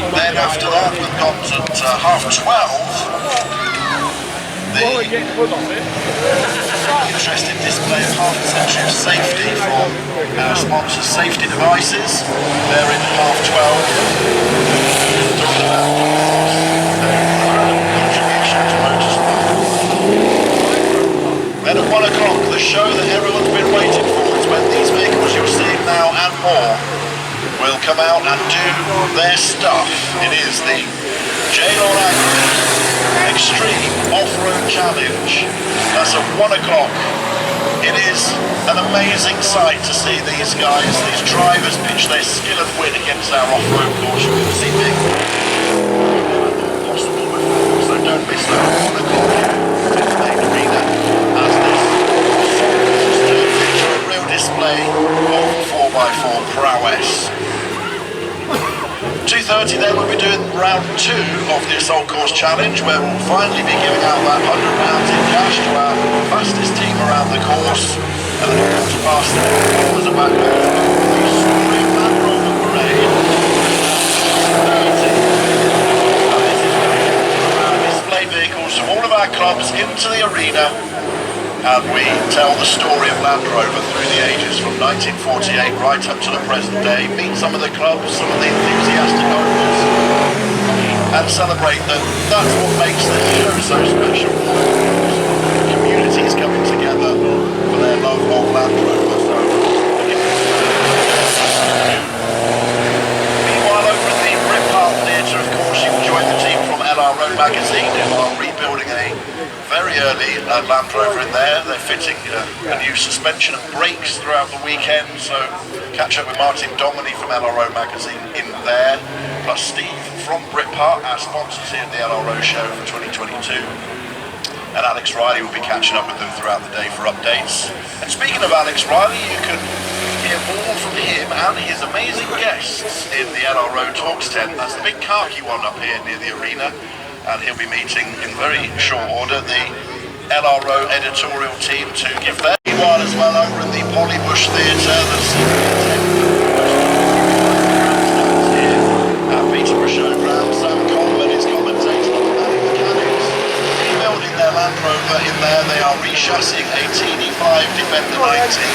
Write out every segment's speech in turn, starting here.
Then after that, we've got at 12:30 the interesting display of half a century of safety from our sponsors, Safety Devices. They're in 12:30. Talking about contribution to motorsport. Then at 1 o'clock, the show that everyone's been waiting for is when these vehicles you're seeing now and more will come out and do their stuff. It is the Extreme Off-Road Challenge. That's at 1 o'clock. It is an amazing sight to see these guys, these drivers pitch their skill and wit against our off-road course. You can see big possible before, so don't miss that at 1 o'clock in the main arena as this feature a real display of 4x4 prowess. 2:30 then we'll be doing round 2 of the Assault Course Challenge, where we'll finally be giving out that £100 in cash to our fastest team around the course. And then we'll have to pass the bowlers are back over the Supreme Land Rover parade. 2:30. And this is where we display vehicles from all of our clubs into the arena, and we tell the story of Land Rover through the ages from 1948 right up to the present day, meet some of the clubs, some of the enthusiastic owners, and celebrate that that's what makes this show so special. Communities coming together for their love of Land Rover. So, meanwhile, over at the Brit Park Theatre, of course, you can join the team from LRO Magazine, who are rebuilding a very early Land Rover in there. They're fitting a new suspension and brakes throughout the weekend, so catch up with Martin Dominy from LRO Magazine in there, plus Steve from Brit Park, our sponsors here at the LRO show for 2022. And Alex Riley will be catching up with them throughout the day for updates. And speaking of Alex Riley, you can hear more from him and his amazing guests in the LRO Talks tent. That's the big khaki one up here near the arena. And he'll be meeting in very short order the LRO editorial team to give their meanwhile as well over in the Polybush Theatre. At Peterborough Showground, Sam Coleman is commentating on the mechanics. Rebuilding their Land Rover in there, they are rechassis a TD5 Defender 90.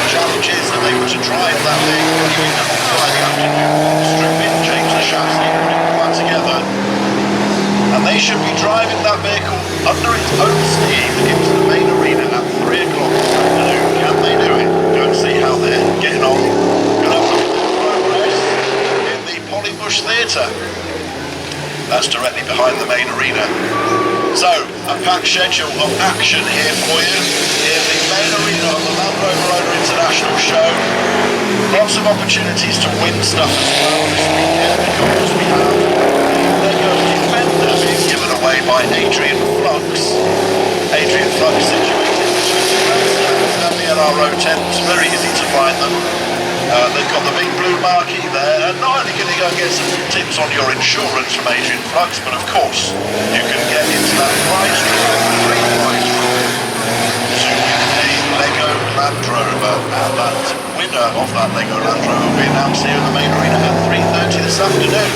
The challenge is that they were to drive that thing, giving them all Friday afternoon, strip in, change the chassis, put it all back together. And they should be driving that vehicle under its own steam into the main arena at 3 o'clock this afternoon. Can they do it? Go and see how they're getting on. Gonna have a look at their progress in the Polybush Theatre. That's directly behind the main arena. So, a packed schedule of action here for you in the main arena of the Land Rover Owner International Show. Lots of opportunities to win stuff as well this weekend, because we have Lego Defender being given away by Adrian Flux. Adrian Flux situated between the grandstands and the LRO tent. Very easy to find them. They've got the big blue marquee there, and not only can you go and get some tips on your insurance from Adrian Flux, but of course you can get into that prize draw, free prize draw, to a Lego Land Rover, and that winner of that Lego Land Rover will be announced here in the main arena at 3:30 this afternoon.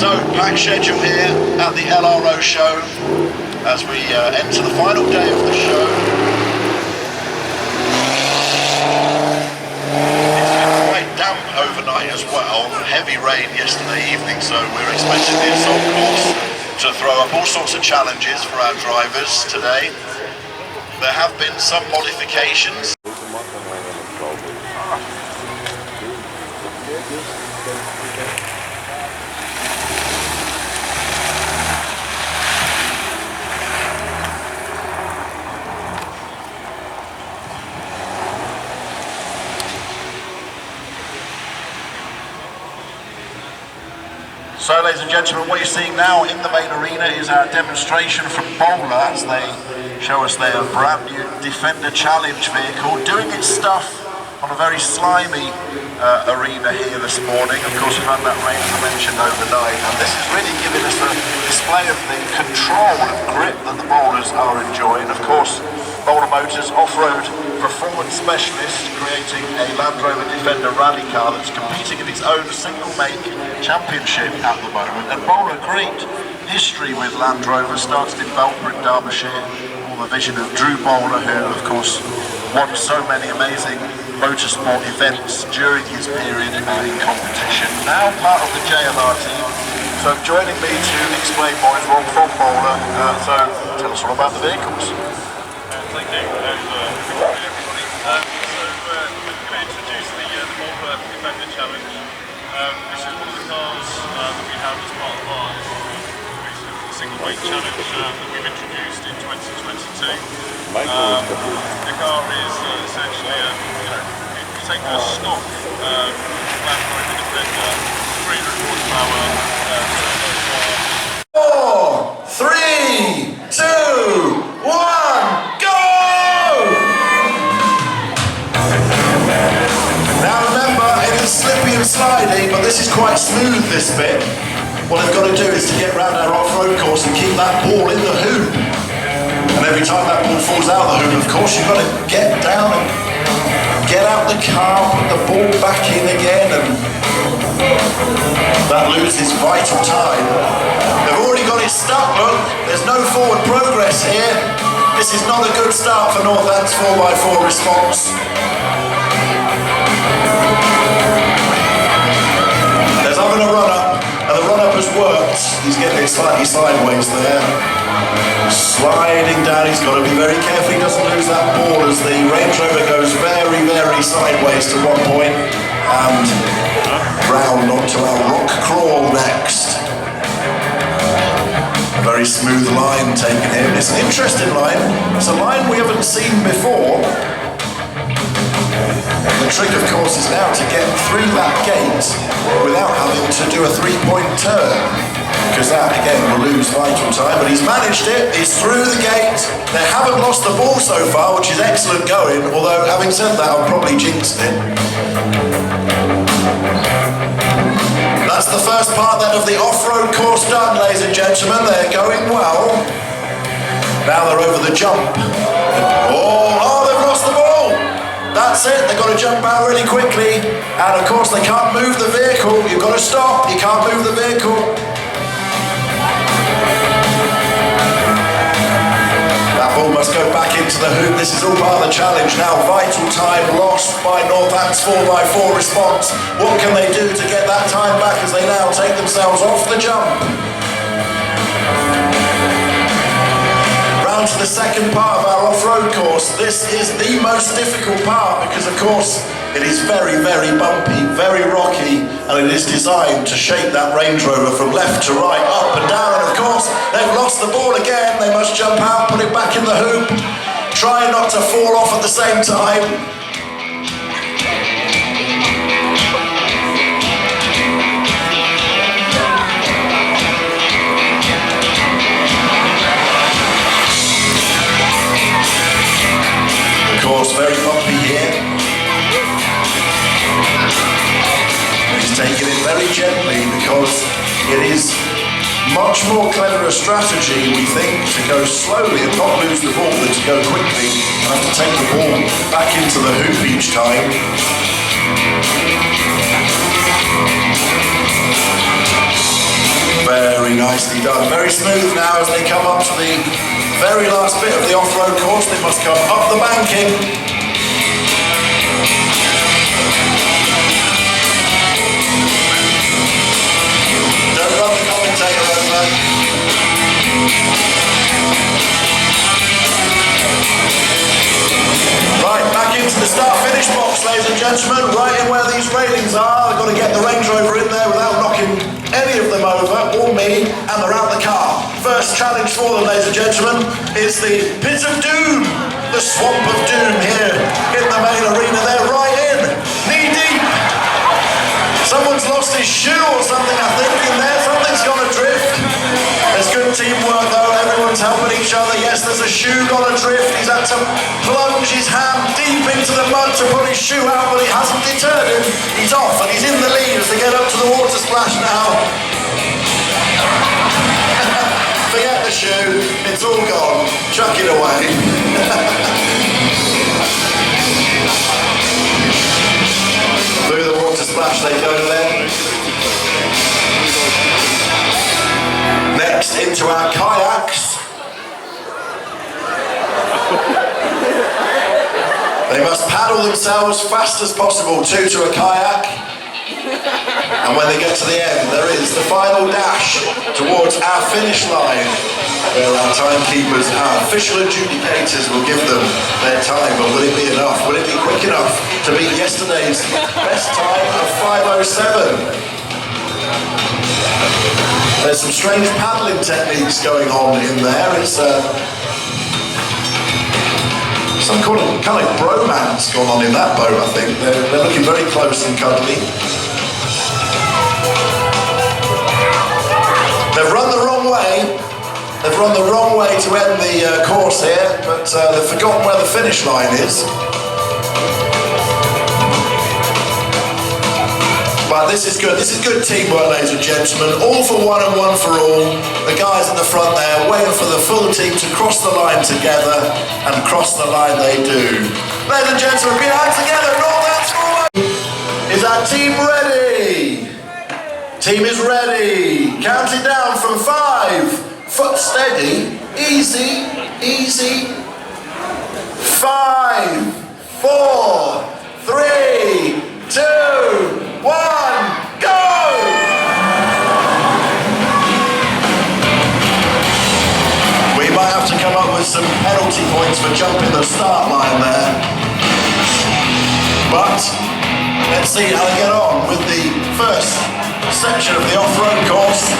So, packed schedule here at the LRO show as we enter the final day of the show. It's been quite damp overnight as well, heavy rain yesterday evening, so we're expecting the Assault Course to throw up all sorts of challenges for our drivers today. There have been some modifications. So, ladies and gentlemen, what you're seeing now in the main arena is our demonstration from Bowler as they show us their brand new Defender Challenge vehicle doing its stuff on a very slimy arena here this morning. Of course, we've had that rain, as I mentioned, overnight, and this is really giving us a display of the control and grip that the bowlers are enjoying. Of course, Bowler Motors off-road performance specialist, creating a Land Rover Defender rally car that's competing in its own single-make championship at the moment. And Bowler, great history with Land Rover, started in Belper in Derbyshire, all the vision of Drew Bowler, who of course won so many amazing motorsport events during his period in competition. Now part of the JLR team. So joining me to explain more is Rob from Bowler. So tell us all about the vehicles. Thank you, and good morning everybody. We're going to introduce the Rover Defender Challenge. This is one of the cars that we have as part of our single weight challenge that we've introduced in 2022. The car is essentially you take a stock Land Rover Defender 300 horsepower turbo car. 4, 3, 2, 1, go! Now remember, it is slippy and slidey, but this is quite smooth, this bit. What I've got to do is to get around our off-road course and keep that ball in the hoop. And every time that ball falls out of the hoop, of course, you've got to get down and get out the car, put the ball back in again, and that loses vital time. They've already got it stuck, look. There's no forward progress here. This is not a good start for Northant's 4x4 response. There's having a run-up, and the run-up has worked. He's getting it slightly sideways there. Sliding down, he's got to be very careful he doesn't lose that ball as the Range Rover goes very, very sideways to one point, and round onto our rock crawl next. A very smooth line taken here. It's an interesting line. It's a line we haven't seen before. The trick, of course, is now to get through that gate without having to do a three-point turn, because that, again, will lose vital time. But he's managed it. He's through the gate. They haven't lost the ball so far, which is excellent going, although, having said that, I've probably jinxed it. That's the first part then of the off-road course done, ladies and gentlemen. They're going well. Now they're over the jump. Oh, they've lost the ball. That's it, they've got to jump out really quickly. And of course they can't move the vehicle. You've got to stop, you can't move the vehicle. That ball must go back into the hoop. This is all part of the challenge now. Vital time lost by Northant's 4x4 response. What can they do to get that time back as they now take themselves off the jump? Round to the second part of our off-road course. This is the most difficult part because, of course, it is very, very bumpy, very rocky, and it is designed to shape that Range Rover from left to right, up and down. And of course, they've lost the ball again. They must jump out, put it back in the hoop, try not to fall off at the same time. Of course, very bumpy here. He's taking it very gently because it is much more clever a strategy, we think, to go slowly and not lose the ball than to go quickly and have to take the ball back into the hoop each time. Very nicely done. Very smooth now as they come up to the very last bit of the off-road course. They must come up the banking. Don't run the commentator over. Right, back into the start-finish box, ladies and gentlemen. Right in where these railings are. They've got to get the Range Rover in there without knocking any of them over, or me, and they're out the car. First challenge for them, ladies and gentlemen, is the Pit of Doom, the Swamp of Doom here in the main arena. They're right in, knee deep. Someone's lost his shoe or something, I think, in there. Something's gone adrift. There's good teamwork though, everyone's helping each other. Yes, there's a shoe gone adrift. He's had to plunge his hand deep into the mud to pull his shoe out, but it hasn't deterred him. He's off and he's in the lead as they get up to the water splash now. Forget the shoe, it's all gone. Chuck it away. themselves fast as possible, two to a kayak. And when they get to the end, there is the final dash towards our finish line, where our timekeepers, our official adjudicators will give them their time. But will it be enough? Will it be quick enough to beat yesterday's best time of 5:07? There's some strange paddling techniques going on in there. It's some kind of bromance going on in that boat, I think. They're looking very close and cuddly. They've run the wrong way. They've run the wrong way to end the course here, but they've forgotten where the finish line is. But this is good. This is good teamwork, ladies and gentlemen. All for one and one for all. The guys at the front there waiting for the full team to cross the line together, and cross the line they do. Ladies and gentlemen, put your hands together and all that's forward. Is our team ready? Team is ready. Counting down from 5. Foot steady. Easy, easy. 5, 4, 3, 2, 1, go! We might have to come up with some penalty points for jumping the start line there. But let's see how they get on with the first section of the off-road course.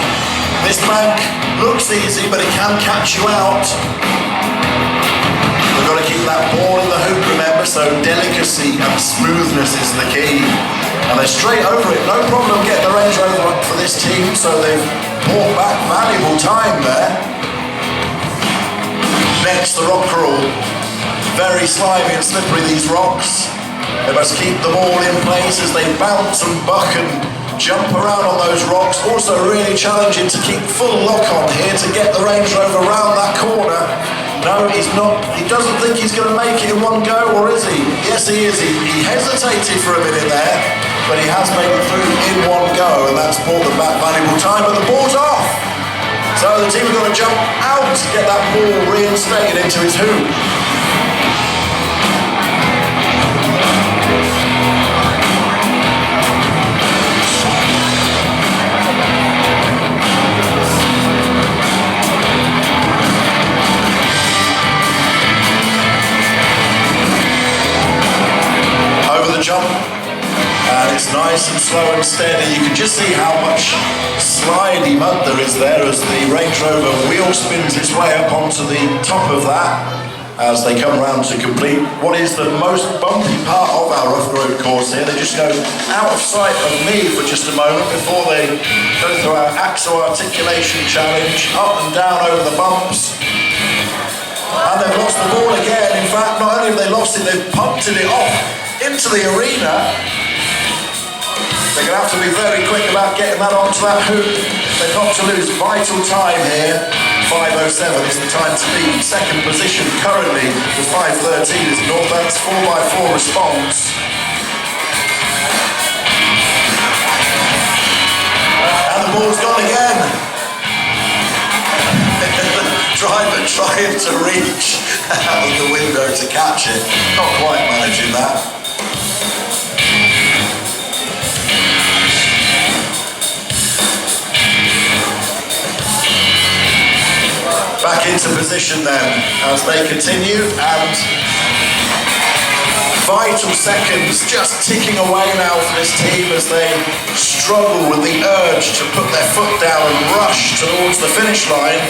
This bank looks easy, but it can catch you out. We've got to keep that ball in the hoop, remember, so delicacy and smoothness is the key. And they're straight over it, no problem getting the Range Rover up for this team, so they've brought back valuable time there. Next, the rock crawl. Very slimy and slippery, these rocks. They must keep the ball in place as they bounce and buck and jump around on those rocks. Also really challenging to keep full lock on here to get the Range Rover around that corner. No, he's not. He doesn't think he's going to make it in one go, or is he? Yes, he is. He hesitated for a minute there, but he has made it through in one go, and that's brought them back valuable time, but the ball's off. So the team have got to jump out to get that ball reinstated into his hoop. Jump, and it's nice and slow and steady. You can just see how much slidey mud there is there as the Range Rover wheel spins its way up onto the top of that as they come around to complete what is the most bumpy part of our off-road course here. They just go out of sight of me for just a moment before they go through our axle articulation challenge, up and down over the bumps. And they've lost the ball again. In fact, not only have they lost it, they've punted it off into the arena. They're going to have to be very quick about getting that onto that hoop. They've got to lose vital time here. 5:07 is the time to beat. Second position currently with 5:13 is Northant's 4x4 response. And the ball's gone again. Driver trying to reach out of the window to catch it. Not quite managing that. Back into position then as they continue, and vital seconds just ticking away now for this team as they struggle with the urge to put their foot down and rush towards the finish line,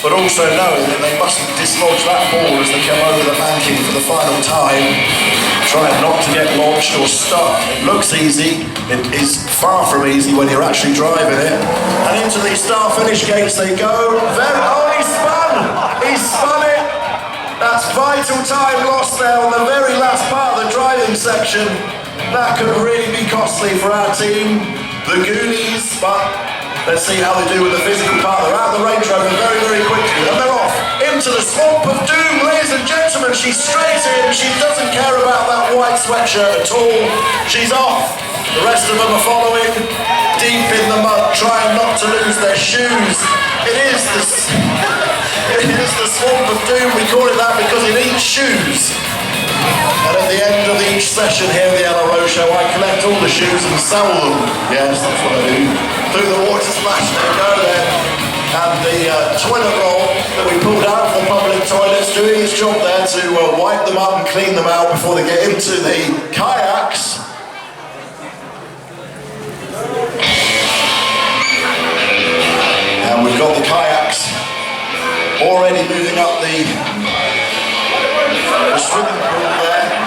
but also knowing that they mustn't dislodge that ball as they come over the banking for the final time, trying not to get launched or stuck. It looks easy, it is far from easy when you're actually driving it. And into the start-finish gates they go. He spun it. That's vital time lost there on the very last part of the driving section. That could really be costly for our team, the Goonies, but let's see how they do with the physical part. They're out of the Range Rover very, very quickly, and they're off into the swamp of doom, ladies and gentlemen. She's straight in. She doesn't care about that white sweatshirt at all. She's off. The rest of them are following, deep in the mud, trying not to lose their shoes. It is the swamp of doom. We call it that because it eats shoes. And at the end of each session here at the LRO show, I collect all the shoes and sell them. Yes, that's what I do. Through the water splash, they go there. And the toilet roll that we pulled out from the public toilets, doing its job there to wipe them up and clean them out before they get into the kayaks. And we've got the kayaks already moving up the swimming pool there.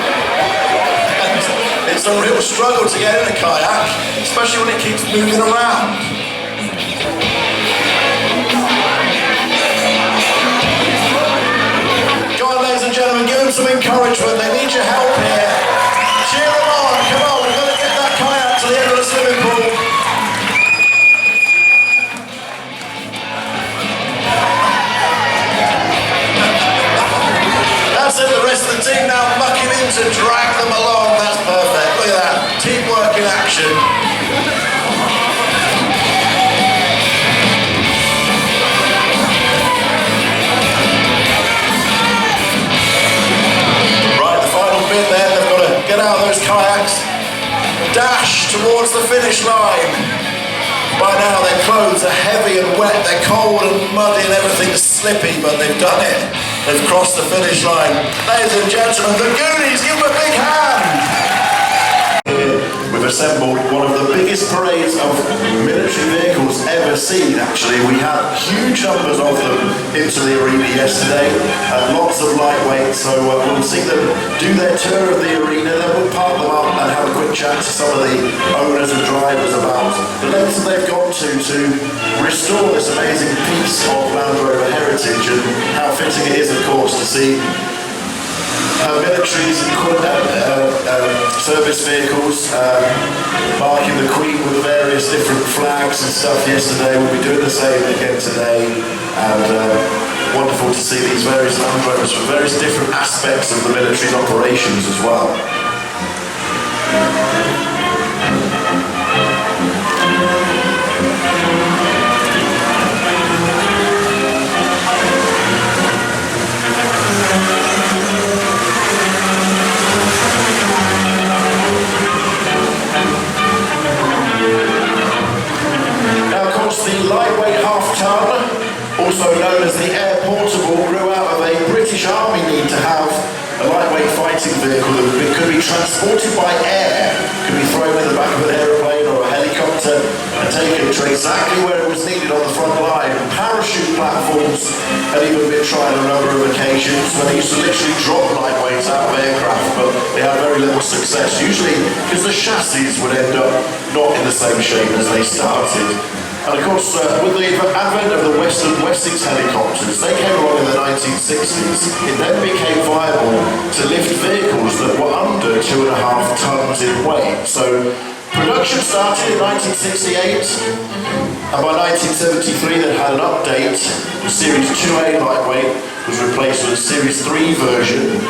And it's a real struggle to get in a kayak, especially when it keeps moving around. Gentlemen, give them some encouragement. They need your help here. Cheer them on. Come on, we've got to get that kayak to the end of the swimming pool. That's it. The rest of the team now mucking in to drag them along. That's perfect. Look at that. Teamwork in action. Get out of those kayaks, dash towards the finish line. By now their clothes are heavy and wet, they're cold and muddy and everything's slippy, but they've done it. They've crossed the finish line. Ladies and gentlemen, the Goonies, give them a big hand. We've assembled one of the biggest parades of military vehicles ever seen, actually. We had huge numbers of them into the arena yesterday, and lots of lightweight, so we'll see them do their tour of the arena, then we'll park them up and have a quick chat to some of the owners and drivers about the lengths that they've gone to restore this amazing piece of Land Rover heritage, and how fitting it is, of course, to see militaries and service vehicles marking the Queen with various different flags and stuff yesterday. We'll be doing the same again today, and wonderful to see these various Land Rovers from various different aspects of the military's operations as well. The lightweight half-ton, also known as the air portable, grew out of a British Army need to have a lightweight fighting vehicle that could be transported by air, could be thrown in the back of an aeroplane or a helicopter and taken to exactly where it was needed on the front line. Parachute platforms had even been tried on a number of occasions when they used to literally drop lightweights out of aircraft, but they had very little success, usually because the chassis would end up not in the same shape as they started. And of course, with the advent of the Western Wessex helicopters, they came along in the 1960s. It then became viable to lift vehicles that were under 2.5 tons in weight. So production started in 1968, and by 1973 they had an update. The Series 2A lightweight was replaced with a Series 3 version.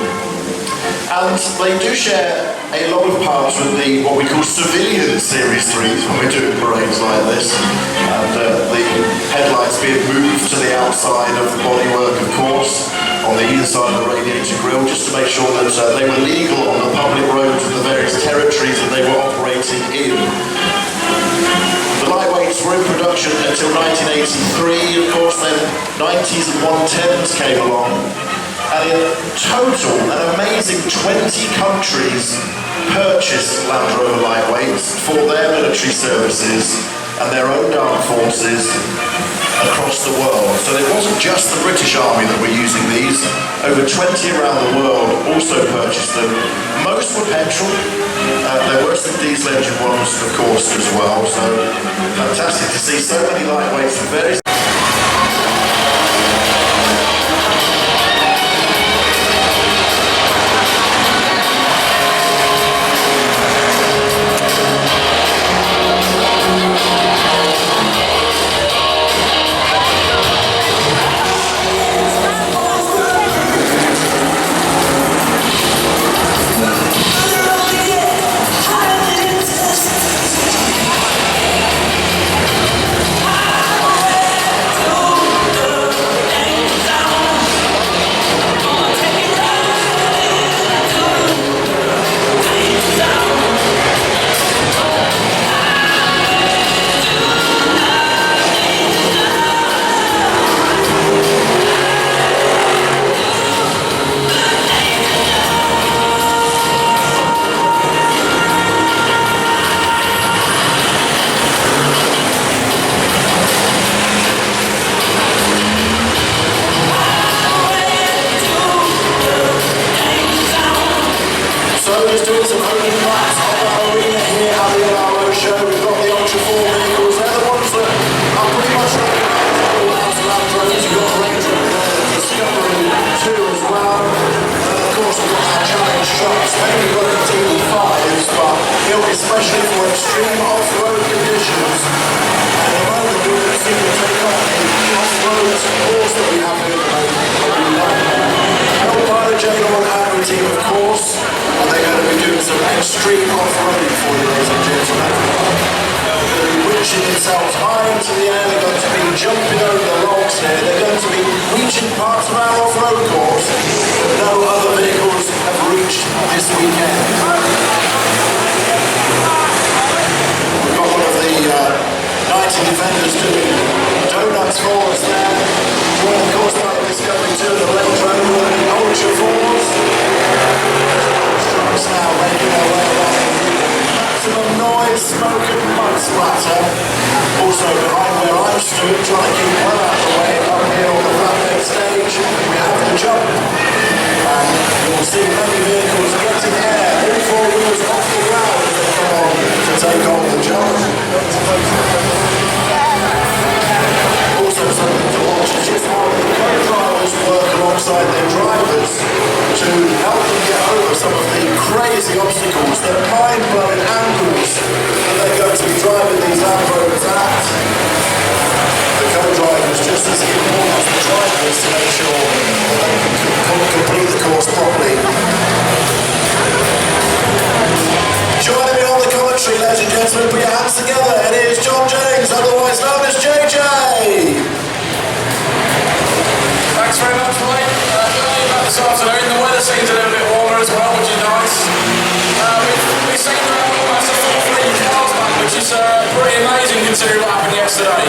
And they do share a lot of parts with the what we call civilian Series 3s when we're doing parades like this. And the headlights being moved to the outside of the bodywork, of course, on the inside of the radiator grille, just to make sure that they were legal on the public roads in the various territories that they were operating in. The lightweights were in production until 1983, of course, then 90s and 110s came along. And in total, an amazing 20 countries purchased Land Rover lightweights for their military services and their own armed forces across the world. So it wasn't just the British Army that were using these. Over 20 around the world also purchased them. Most were petrol. There were some diesel engine ones, of course, as well. So fantastic to see so many lightweights from various... extreme off-road conditions. At the moment, we're going to see them take on the off-road course that we have here at the moment. Help by the J1 Harry team, of course, and they're going to be doing some extreme off-roading for you, ladies and gentlemen. They're going to be reaching themselves high into the air, they're going to be jumping over the logs here, they're going to be reaching parts of our off-road course that no other vehicles have reached this weekend. We've got one of the 90 defenders doing donuts for us there. Joined of course by the Discovery 2 and the Range Rover and the Ultra 4s. Trucks now making their way along. Maximum noise, smoke and mud splatter. Also behind where I'm stood, trying to keep well out of the way up here on the flatbed stage, we have the jump. And you'll see many vehicles getting air, all four wheels off the ground as they come on to take on the jump. Also something to watch is just how the co-drivers work alongside their drivers to help them get over some of the crazy obstacles, the mind-blowing angles that they're going to be driving these Land Rovers at. The co-drivers just as important as the drivers to make sure that they can complete the course properly. Joining me on the commentary, ladies and gentlemen, put your hands together. It is John James, otherwise known as JJ. Thanks very much, Mike. About this afternoon, the weather seems a little bit warmer as well, which is nice. We've seen almost a full fleet of cars back, which is pretty amazing considering what happened yesterday.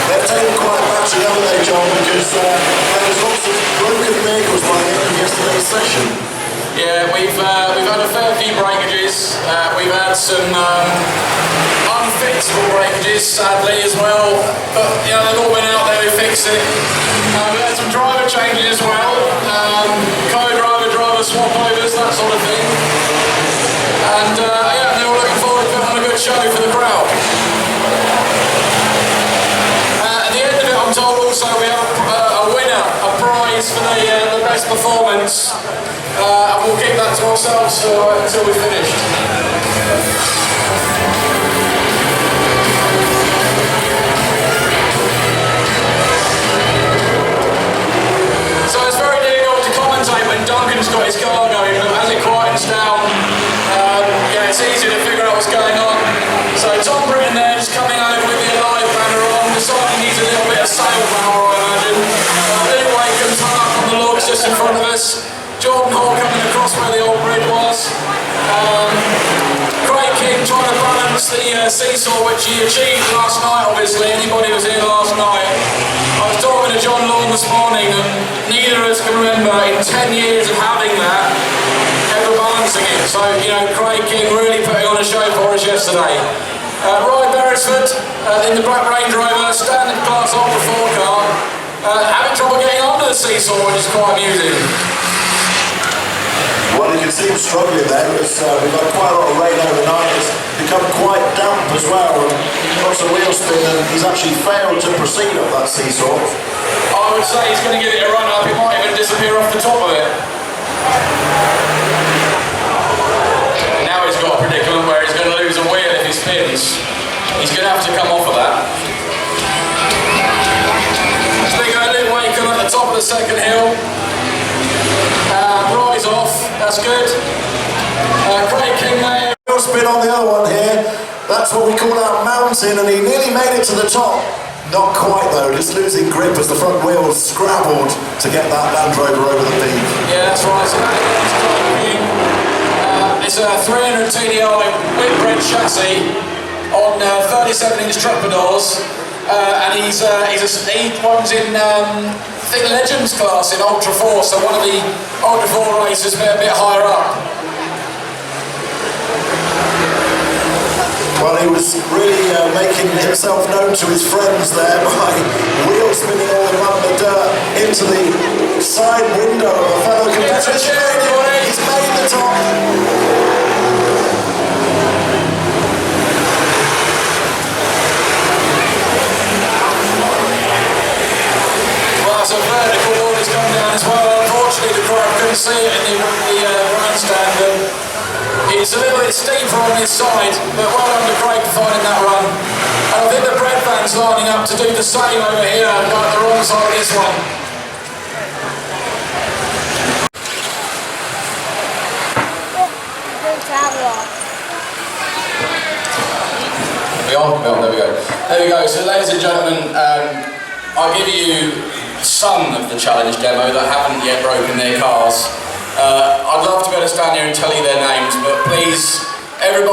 They've taken quite a battery, haven't they, John? Because there was lots of broken vehicles by the end of yesterday's session. Yeah, we've had a fair few breakages. We've had some unfixable breakages, sadly, as well. But you know, they've all been out there. We fixed it. We had some driver changes as well. Co-driver swap overs, that sort of thing. And yeah, they were looking forward to putting on a good show for the crowd. At the end of it, I'm told also we have a winner, a prize for the best performance. And we'll keep that to ourselves until we're finished. So it's very difficult to commentate when Duncan's got his car going, but as it quietens down, yeah, it's easy to figure out what's going on. So Tom Britton there just coming over with the Alive banner on, deciding he needs a little bit of sail power, I imagine. Luke Wakeham's hung up on the logs just in front of us. Jordan Hall coming across where the old bridge was. Craig King trying to balance the seesaw, which he achieved last night, obviously. Anybody who was here last night. I was talking to John Lawn this morning, and neither of us can remember in 10 years of having that, ever balancing it. So, you know, Craig King really putting on a show for us yesterday. Roy Beresford in the Black Range Rover, standard class Ultra 4 car, having trouble getting onto the seesaw, which is quite amusing. Well, you can see him struggling there. We've had quite a lot of rain overnight. It's become quite damp as well. Lots of wheel spin, and he's actually failed to proceed up that seesaw. I would say he's going to give it a run up. He might even disappear off the top of it. Now he's got a predicament where he's going to lose a wheel if he spins. He's going to have to come off of that. So we go Luke Wakeham at the top of the second hill. Roy's off, that's good. Craig King there. Wheel spin on the other one here. That's what we call our mountain, and he nearly made it to the top. Not quite though, just losing grip as the front wheels scrabbled to get that Land Rover over the peak. Yeah, that's right. It's a 300 TDI Whitbread chassis on 37-inch truck pedals, and he runs in I think Legends class in Ultra 4, so one of the Ultra 4 races a bit higher up. Well, he was really making himself known to his friends there by wheel spinning all around the dirt into the side window of a fellow competitor. He's made the top. So vertical wall has come down as well. Unfortunately, the crowd couldn't see it in the grandstand. And it's a little bit steep from this side, but well done to Craig for finding that run. And I think the Bread Van's lining up to do the same over here, like the wrong side of this one. There we go. There we go. So ladies and gentlemen, I'll give you some of the challenge demo that haven't yet broken their cars. I'd love to be able to stand here and tell you their names, but please, everybody